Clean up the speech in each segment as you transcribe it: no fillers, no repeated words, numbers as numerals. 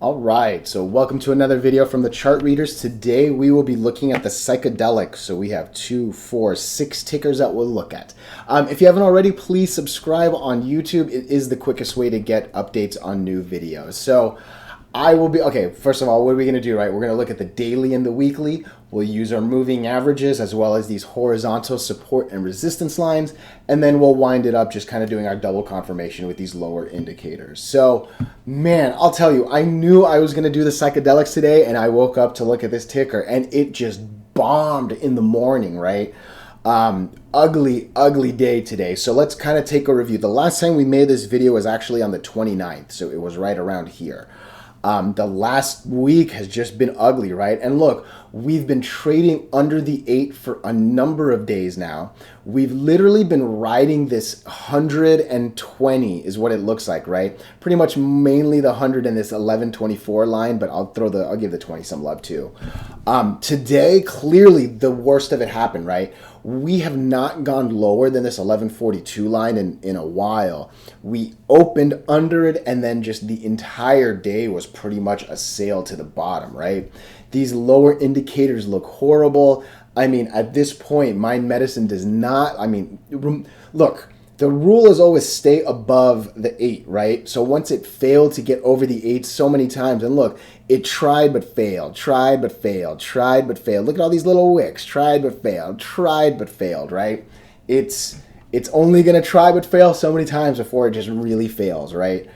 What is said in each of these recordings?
All right, so welcome to another video from the chart readers. Today we will be looking at the psychedelic. So we have 2, 4, 6 tickers that we'll look at. If you haven't already, please subscribe on YouTube. It is the quickest way to get updates on new videos. So I will be, okay, first of all, what are we going to do, right? We're going to look at the daily and the weekly. We'll use our moving averages as well as these horizontal support and resistance lines. And then we'll wind it up just kind of doing our double confirmation with these lower indicators. So, man, I'll tell you, I knew I was going to do the psychedelics today, and I woke up to look at this ticker, and it just bombed in the morning, right? Ugly day today. So let's kind of take a review. The last time we made this video was actually on the 29th, so it was right around here. The last week has just been ugly, right? And look, we've been trading under the 8 for a number of days now. We've literally been riding this 120 is what it looks like, right? Pretty much mainly the 100 and this 1124 line, but I'll give the 20 some love too. Today, clearly the worst of it happened, right? We have not gone lower than this 1142 line in a while. We opened under it, and then just the entire day was pretty much a sail to the bottom, right? These lower indicators look horrible. I mean, at this point, Mind Medicine does not, look, the rule is always stay above the 8, right? So once it failed to get over the 8 so many times, and look, it tried but failed, tried but failed, tried but failed. Look at all these little wicks, tried but failed, right? It's only going to try but fail so many times before it just really fails, right?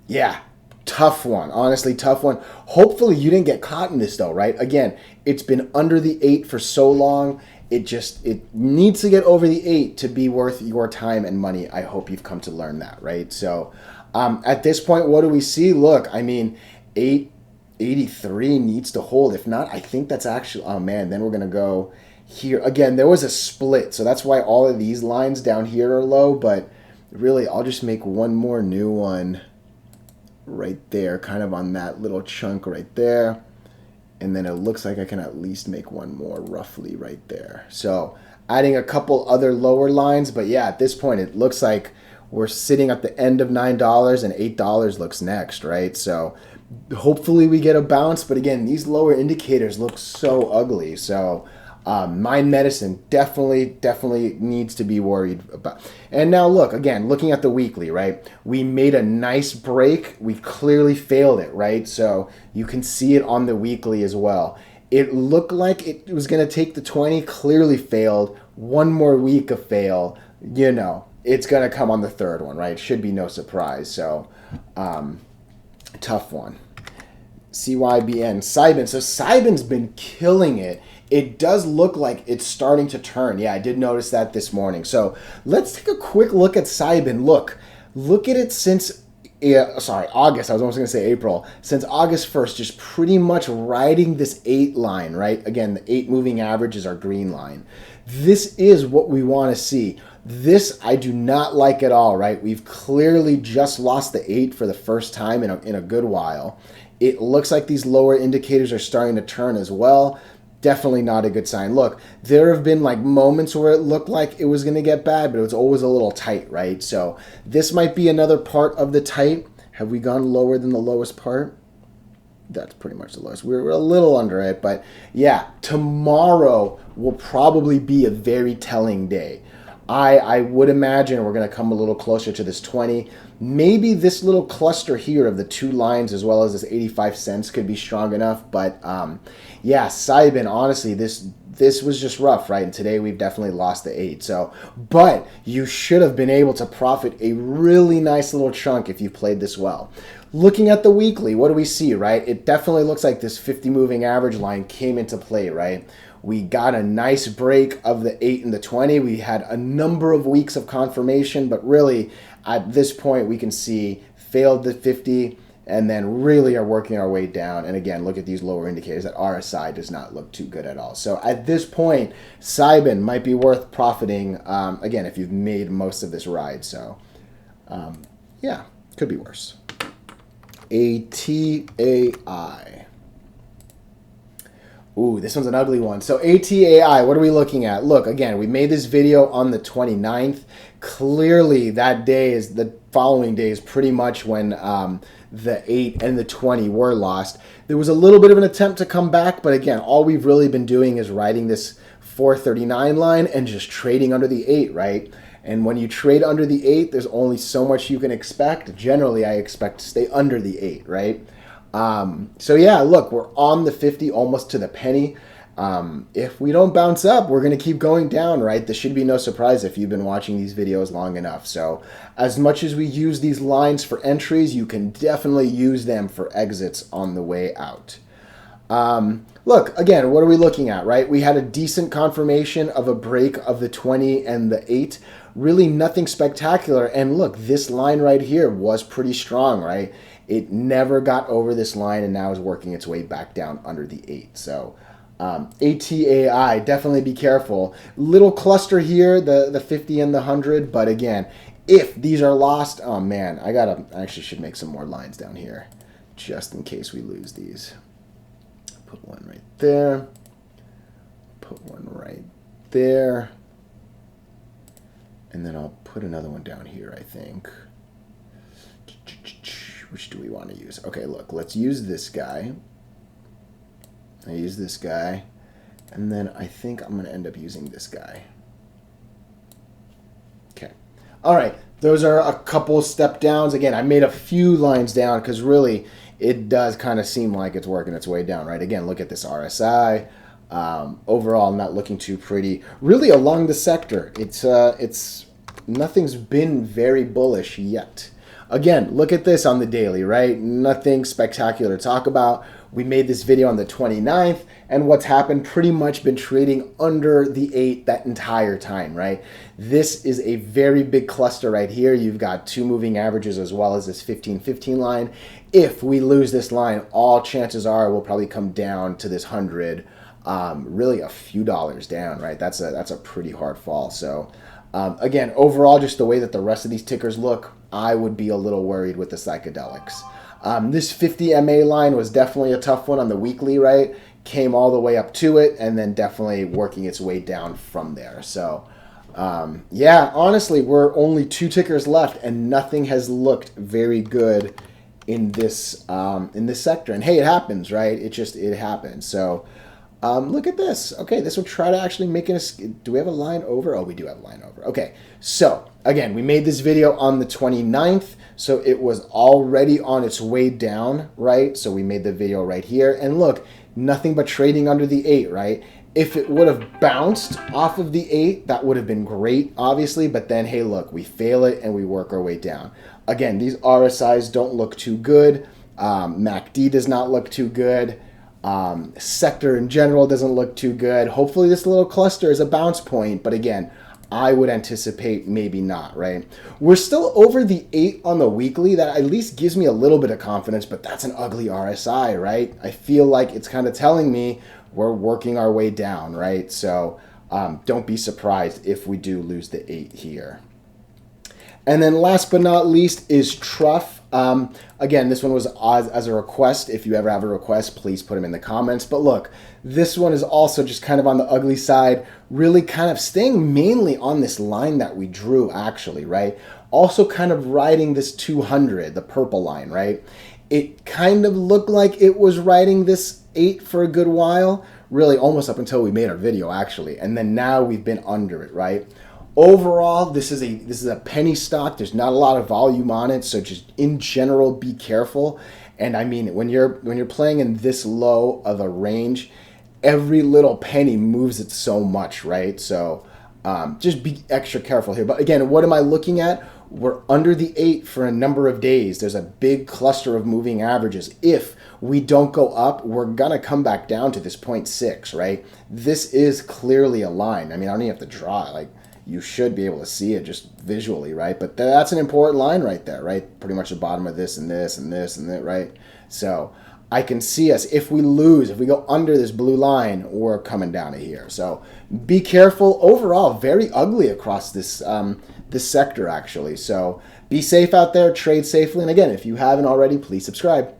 Yeah, tough one, honestly, tough one. Hopefully you didn't get caught in this though, right? Again, it's been under the 8 for so long. It needs to get over the 8 to be worth your time and money. I hope you've come to learn that, right? So at this point, what do we see? Look, I mean, 883 needs to hold. If not, I think that's actually, oh man, then we're going to go here. Again, there was a split, so that's why all of these lines down here are low, but really, I'll just make one more new one right there, kind of on that little chunk right there. And then it looks like I can at least make one more roughly right there. So adding a couple other lower lines, but yeah, at this point, it looks like we're sitting at the end of $9 and $8 looks next, right? So hopefully we get a bounce, but again, these lower indicators look so ugly. So Mind Medicine definitely needs to be worried about. And now look, again, looking at the weekly, right? We made a nice break. We clearly failed it, right? So you can see it on the weekly as well. It looked like it was going to take the 20, clearly failed. One more week of fail, you know, it's going to come on the third one, right? Should be no surprise. So tough one. CYBN, CYBN. So CYBN's been killing it. It does look like it's starting to turn. Yeah, I did notice that this morning. So let's take a quick look at CYBN. Look at it since, August. I was almost going to say April. Since August 1st, just pretty much riding this 8 line, right? Again, the 8 moving average is our green line. This is what we want to see. This I do not like at all, right? We've clearly just lost the 8 for the first time in a good while. It looks like these lower indicators are starting to turn as well. Definitely not a good sign. Look, there have been like moments where it looked like it was going to get bad, but it was always a little tight, right? So this might be another part of the tight. Have we gone lower than the lowest part? That's pretty much the lowest. We're a little under it, but yeah, tomorrow will probably be a very telling day. I would imagine we're going to come a little closer to this 20. Maybe this little cluster here of the 2 lines as well as this 85 cents could be strong enough. But yeah, CYBN, honestly, this was just rough, right? And today we've definitely lost the 8. So, but you should have been able to profit a really nice little chunk if you played this well. Looking at the weekly, what do we see, right? It definitely looks like this 50 moving average line came into play, right? We got a nice break of the 8 and the 20. We had a number of weeks of confirmation, but really at this point we can see failed the 50 and then really are working our way down. And again, look at these lower indicators. That RSI does not look too good at all. So at this point, CYBN might be worth profiting, again, if you've made most of this ride. So yeah, could be worse. ATAI. Ooh, this one's an ugly one. So ATAI, what are we looking at? Look, again, we made this video on the 29th. Clearly, that day is the following days, pretty much when the 8 and the 20 were lost. There was a little bit of an attempt to come back, but again, all we've really been doing is riding this 439 line and just trading under the 8, right? And when you trade under the 8, there's only so much you can expect. Generally, I expect to stay under the 8, right? So yeah, look, we're on the 50 almost to the penny. If we don't bounce up, we're going to keep going down, right? This should be no surprise if you've been watching these videos long enough. So as much as we use these lines for entries, you can definitely use them for exits on the way out. Look, again, what are we looking at, right? We had a decent confirmation of a break of the 20 and the 8. Really nothing spectacular. And look, this line right here was pretty strong, right? It never got over this line and now is working its way back down under the 8. So ATAI, definitely be careful. Little cluster here, the 50 and the 100. But again, if these are lost, oh man, I actually should make some more lines down here just in case we lose these. Put one right there. Put one right there. And then I'll put another one down here, I think. Which do we want to use? Okay, look, let's use this guy. I use this guy. And then I think I'm going to end up using this guy. Okay. All right. Those are a couple step downs. Again, I made a few lines down because really it does kind of seem like it's working its way down, right? Again, look at this RSI. Overall, not looking too pretty. Really along the sector, it's nothing's been very bullish yet. Again, look at this on the daily, right? Nothing spectacular to talk about. We made this video on the 29th, and what's happened, pretty much been trading under the 8 that entire time, right? This is a very big cluster right here. You've got 2 moving averages as well as this 15-15 line. If we lose this line, all chances are we'll probably come down to this 100, really a few dollars down, right? That's a pretty hard fall. So again, overall, just the way that the rest of these tickers look, I would be a little worried with the psychedelics. This 50 MA line was definitely a tough one on the weekly, right? Came all the way up to it and then definitely working its way down from there. So yeah, honestly, we're only 2 tickers left and nothing has looked very good in this sector. And hey, it happens, right? It happens. So look at this. Okay, this will try to actually make it do we have a line over? Oh, we do have a line over. Okay, so again, we made this video on the 29th, so it was already on its way down, right? So we made the video right here, and look, nothing but trading under the 8, right? If it would have bounced off of the 8, that would have been great, obviously, but then, hey, look, we fail it and we work our way down. Again, these RSIs don't look too good. MACD does not look too good. Sector in general doesn't look too good. Hopefully this little cluster is a bounce point, but again, I would anticipate maybe not, right? We're still over the 8 on the weekly. That at least gives me a little bit of confidence, but that's an ugly RSI, right? I feel like it's kind of telling me we're working our way down, right? So don't be surprised if we do lose the 8 here. And then last but not least is TRUFF. Again, this one was as a request. If you ever have a request, please put them in the comments. But look, this one is also just kind of on the ugly side, really kind of staying mainly on this line that we drew actually, right? Also kind of riding this 200, the purple line, right? It kind of looked like it was riding this 8 for a good while, really almost up until we made our video actually. And then now we've been under it, right? Overall, this is a penny stock. There's not a lot of volume on it, so just in general, be careful. And I mean, when you're playing in this low of a range, every little penny moves it so much, right? So just be extra careful here. But again, what am I looking at? We're under the 8 for a number of days. There's a big cluster of moving averages. If we don't go up, we're gonna come back down to this 0.6, right? This is clearly a line. I mean, I don't even have to draw it. Like, you should be able to see it just visually, right? But that's an important line right there, right? Pretty much the bottom of this and this and this and that, right? So I can see us, if we lose, if we go under this blue line, we're coming down to here. So be careful. Overall, very ugly across this, this sector, actually. So be safe out there, trade safely. And again, if you haven't already, please subscribe.